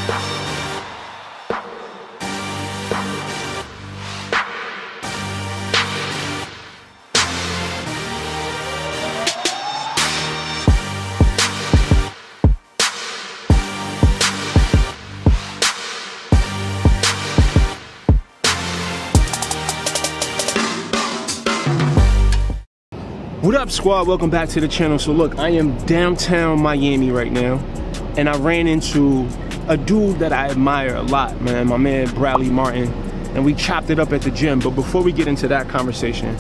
What up, squad? Welcome back to the channel. So look, I am downtown Miami right now, and I ran into a dude that I admire a lot, man, my man Bradley Martin, and we chopped it up at the gym. But before we get into that conversation,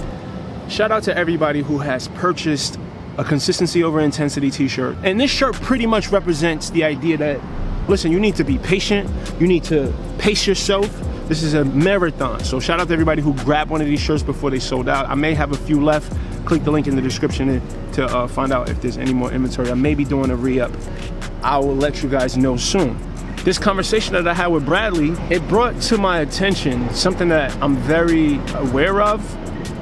shout out to everybody who has purchased a Consistency Over Intensity t-shirt. And this shirt pretty much represents the idea that, listen, you need to be patient, you need to pace yourself. This is a marathon. So shout out to everybody who grabbed one of these shirts before they sold out. I may have a few left. Click the link in the description to find out if there's any more inventory. I may be doing a re-up. I will let you guys know soon. This conversation that I had with Bradley, it brought to my attention something that I'm very aware of,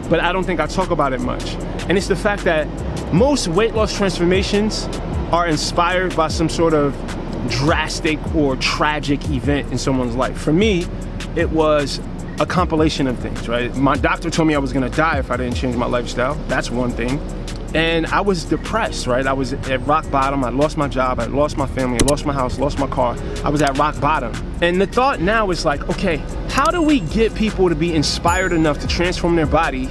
but I don't think I talk about it much. And it's the fact that most weight loss transformations are inspired by some sort of drastic or tragic event in someone's life. For me, it was a compilation of things, right? My doctor told me I was gonna die if I didn't change my lifestyle. That's one thing. And I was depressed, right? I was at rock bottom. I lost my job, I lost my family, I lost my house, lost my car. I was at rock bottom. And the thought now is like, okay, how do we get people to be inspired enough to transform their body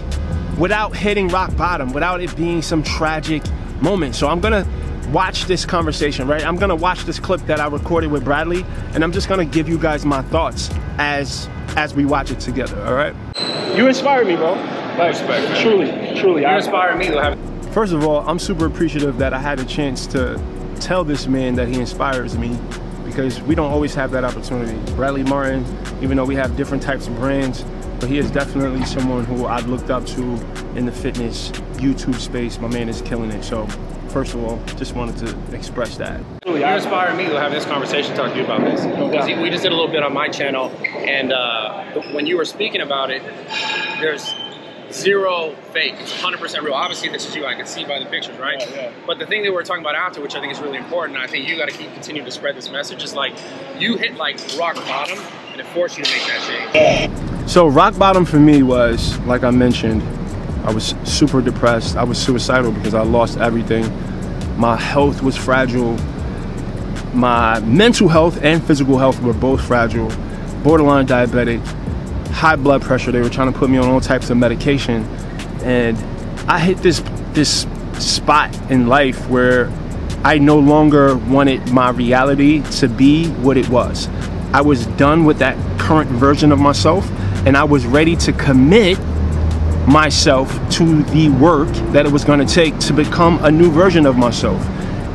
without hitting rock bottom, without it being some tragic moment? So I'm gonna watch this conversation, right? I'm gonna watch this clip that I recorded with Bradley, and I'm just gonna give you guys my thoughts as we watch it together, all right? You inspire me, bro. Like, respect, man. Truly. You inspire me. First of all, I'm super appreciative that I had a chance to tell this man that he inspires me, because we don't always have that opportunity. Bradley Martin, even though we have different types of brands, but he is definitely someone who I've looked up to in the fitness YouTube space. My man is killing it. So first of all, just wanted to express that. You inspire me to have this conversation, talk to you about this. We just did a little bit on my channel, and when you were speaking about it, there's zero fake. It's 100% real. Obviously, this is you. I can see by the pictures, right? Yeah. But the thing that we're talking about after, which I think is really important, and I think you got to continue to spread this message, is like you hit like rock bottom, and it forced you to make that change. So rock bottom for me was, like I mentioned, I was super depressed. I was suicidal because I lost everything. My health was fragile. My mental health and physical health were both fragile. Borderline diabetic, high blood pressure. They were trying to put me on all types of medication. And I hit this spot in life where I no longer wanted my reality to be what it was. I was done with that current version of myself, and I was ready to commit myself to the work that it was going to take to become a new version of myself.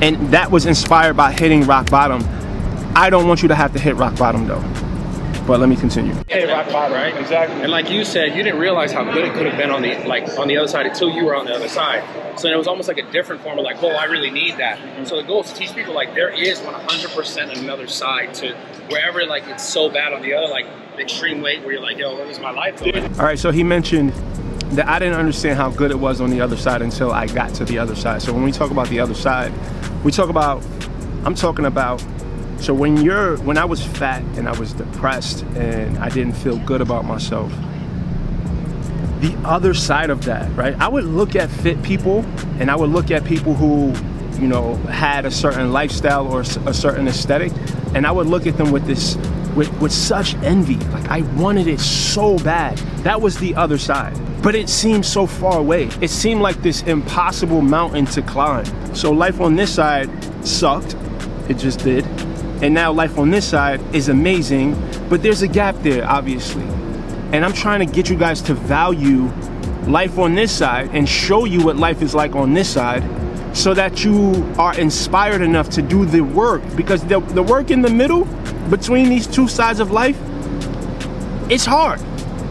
And that was inspired by hitting rock bottom. I don't want you to have to hit rock bottom though, but let me continue. Hit rock bottom, right? Exactly. And like you said, you didn't realize how good it could have been on the other side until you were on the other side. So it was almost like a different form of like, oh, I really need that. So the goal is to teach people like there is 100% another side to wherever like it's so bad on the other, like the extreme weight where you're like, yo, what is my life going? All right, so he mentioned that I didn't understand how good it was on the other side until I got to the other side. So when we talk about the other side, I'm talking about, so when I was fat and I was depressed and I didn't feel good about myself, the other side of that, right? I would look at fit people, and I would look at people who, you know, had a certain lifestyle or a certain aesthetic, and I would look at them with such envy. Like I wanted it so bad. That was the other side. But it seemed so far away. It seemed like this impossible mountain to climb. So life on this side sucked. It just did. And now life on this side is amazing, but there's a gap there, obviously. And I'm trying to get you guys to value life on this side and show you what life is like on this side, so that you are inspired enough to do the work. Because the work in the middle, between these two sides of life, it's hard.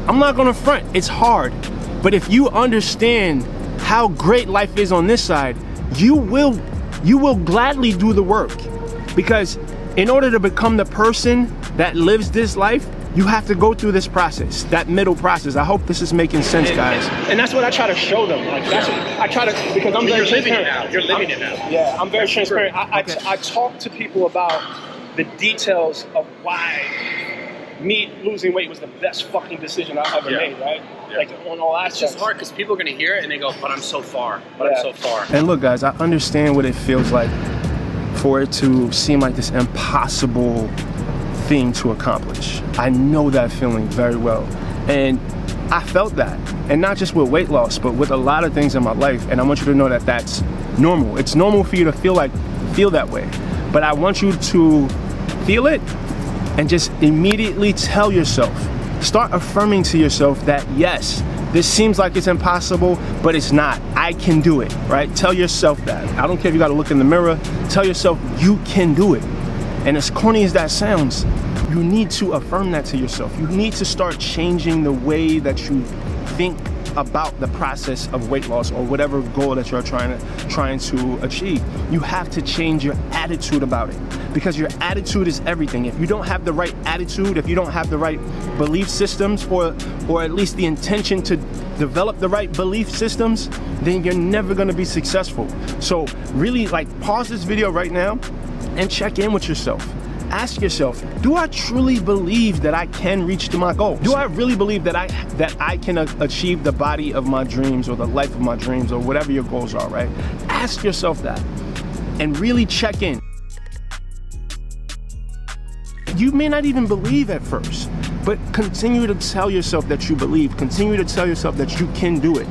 I'm not gonna front, it's hard. But if you understand how great life is on this side, you will gladly do the work. Because in order to become the person that lives this life, you have to go through this process, that middle process. I hope this is making sense, guys. And that's what I try to show them. Like that's what I try to, because I'm very transparent. You're living it now. Yeah, I'm very transparent. I talk to people about the details of why me losing weight was the best fucking decision I ever made, right? Yeah. Like on all aspects. It's just hard because people are gonna hear it and they go, but I'm so far, I'm so far. And look guys, I understand what it feels like for it to seem like this impossible thing to accomplish. I know that feeling very well. And I felt that. And not just with weight loss, but with a lot of things in my life. And I want you to know that that's normal. It's normal for you to feel that way. But I want you to feel it and just immediately tell yourself, start affirming to yourself that yes, this seems like it's impossible, but it's not. I can do it, right? Tell yourself that. I don't care if you gotta look in the mirror, tell yourself you can do it. And as corny as that sounds, you need to affirm that to yourself. You need to start changing the way that you think about the process of weight loss or whatever goal that you're trying to achieve. You have to change your attitude about it, because your attitude is everything. If you don't have the right attitude, if you don't have the right belief systems, or at least the intention to develop the right belief systems, then you're never gonna be successful. So really, like, pause this video right now and check in with yourself. Ask yourself, do I truly believe that I can reach to my goals? Do I really believe that I can achieve the body of my dreams or the life of my dreams or whatever your goals are, right? Ask yourself that and really check in. You may not even believe at first, but continue to tell yourself that you believe. Continue to tell yourself that you can do it.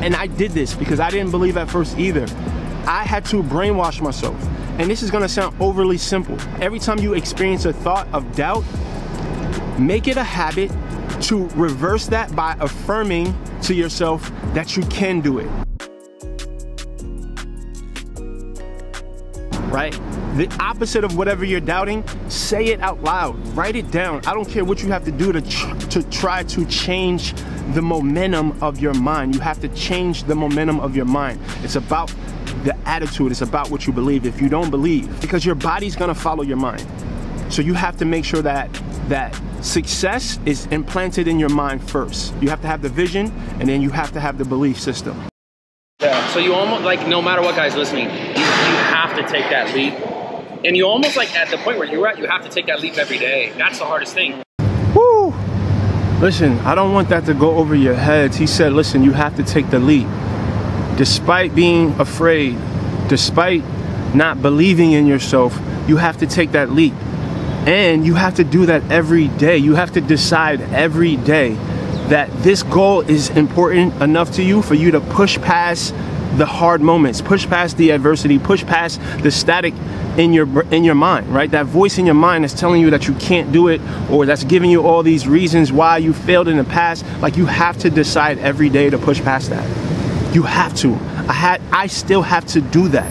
And I did this because I didn't believe at first either. I had to brainwash myself. And this is gonna sound overly simple. Every time you experience a thought of doubt, make it a habit to reverse that by affirming to yourself that you can do it. Right? The opposite of whatever you're doubting, say it out loud. Write it down. I don't care what you have to do to try to change the momentum of your mind. You have to change the momentum of your mind. It's about the attitude, it's about what you believe. If you don't believe, because your body's gonna follow your mind. So you have to make sure that success is implanted in your mind first. You have to have the vision, and then you have to have the belief system. Yeah. So you almost, like, no matter what, guys listening, you have to take that leap. And you almost, like, at the point where you're at, you have to take that leap every day. That's the hardest thing. Woo! Listen, I don't want that to go over your heads. He said, listen, you have to take the leap. Despite being afraid, despite not believing in yourself, you have to take that leap. And you have to do that every day. You have to decide every day that this goal is important enough to you for you to push past the hard moments, push past the adversity, push past the static in your mind, right? That voice in your mind that's telling you that you can't do it, or that's giving you all these reasons why you failed in the past. Like, you have to decide every day to push past that. You have to. I still have to do that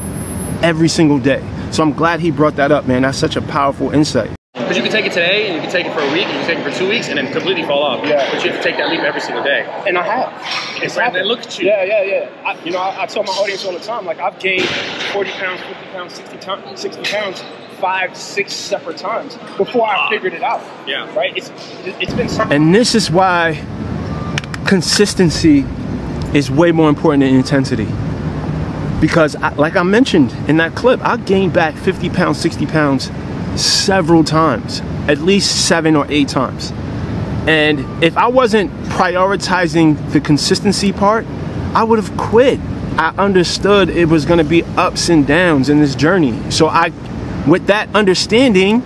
every single day. So I'm glad he brought that up, man. That's such a powerful insight. Because you can take it today, and you can take it for a week, and you can take it for 2 weeks, and then completely fall off. Yeah. But you have to take that leap every single day. And I have. It's happened. Look at you. Yeah. I tell my audience all the time, like, I've gained 40 pounds, 50 pounds, 60 pounds, 5, 6 separate times before I figured it out. Yeah. Right? It's been something. And this is why consistency is way more important than intensity. Because like I mentioned in that clip, I gained back 50 pounds, 60 pounds several times, at least 7 or 8 times. And if I wasn't prioritizing the consistency part, I would have quit. I understood it was gonna be ups and downs in this journey. So with that understanding,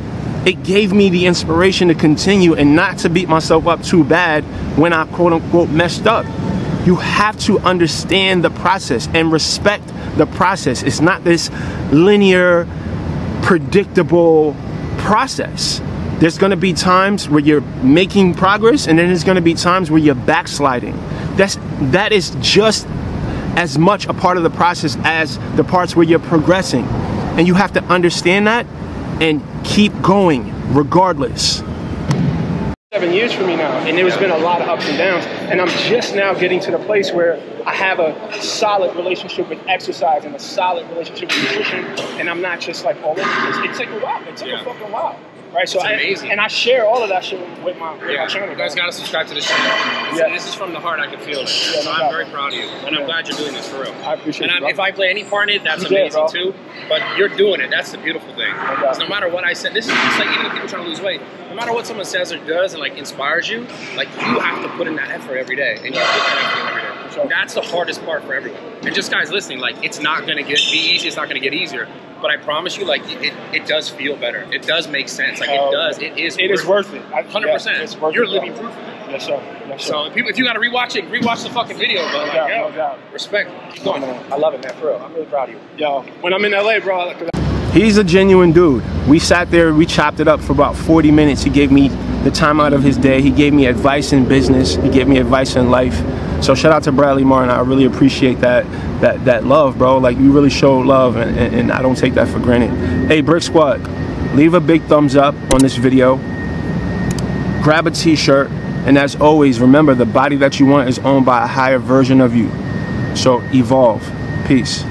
it gave me the inspiration to continue and not to beat myself up too bad when I quote unquote messed up. You have to understand the process and respect the process. It's not this linear, predictable process. There's gonna be times where you're making progress, and then there's gonna be times where you're backsliding. That is just as much a part of the process as the parts where you're progressing. And you have to understand that and keep going regardless. 7 years for me now, and there's been a lot of ups and downs, and I'm just now getting to the place where I have a solid relationship with exercise and a solid relationship with nutrition, and I'm not just like all over the place. It took a while. It took a fucking while. right? So it's amazing. And I share all of that shit with my channel. You guys got to subscribe to this channel. This is from the heart. I can feel it. So I'm very proud of you, and I'm glad you're doing this for real. I appreciate it. And if I play any part in it, that's amazing too. But you're doing it. That's the beautiful thing. Because no matter what I said, this is just like even the people trying to lose weight. No matter what someone says or does and like inspires you, like you have to put in that effort every day, and you put that effort in every day. Sure. That's the hardest part for everyone. And just guys listening, like it's not gonna be easy. It's not gonna get easier. But I promise you, like it does feel better. It does make sense. Like it does. It is worth it. 100%. You're living proof of it. Yes, sir. Yes, sir. So if you gotta rewatch it, rewatch the fucking video. But like, yo, respect. Keep going. I love it, man. For real. I'm really proud of you. Yo, when I'm in LA, bro. He's a genuine dude. We sat there, we chopped it up for about 40 minutes. He gave me the time out of his day. He gave me advice in business. He gave me advice in life. So shout out to Bradley Martin. I really appreciate that love, bro. Like you really showed love, and I don't take that for granted. Hey, Brix Squad, leave a big thumbs up on this video. Grab a t-shirt, and as always, remember the body that you want is owned by a higher version of you. So evolve. Peace.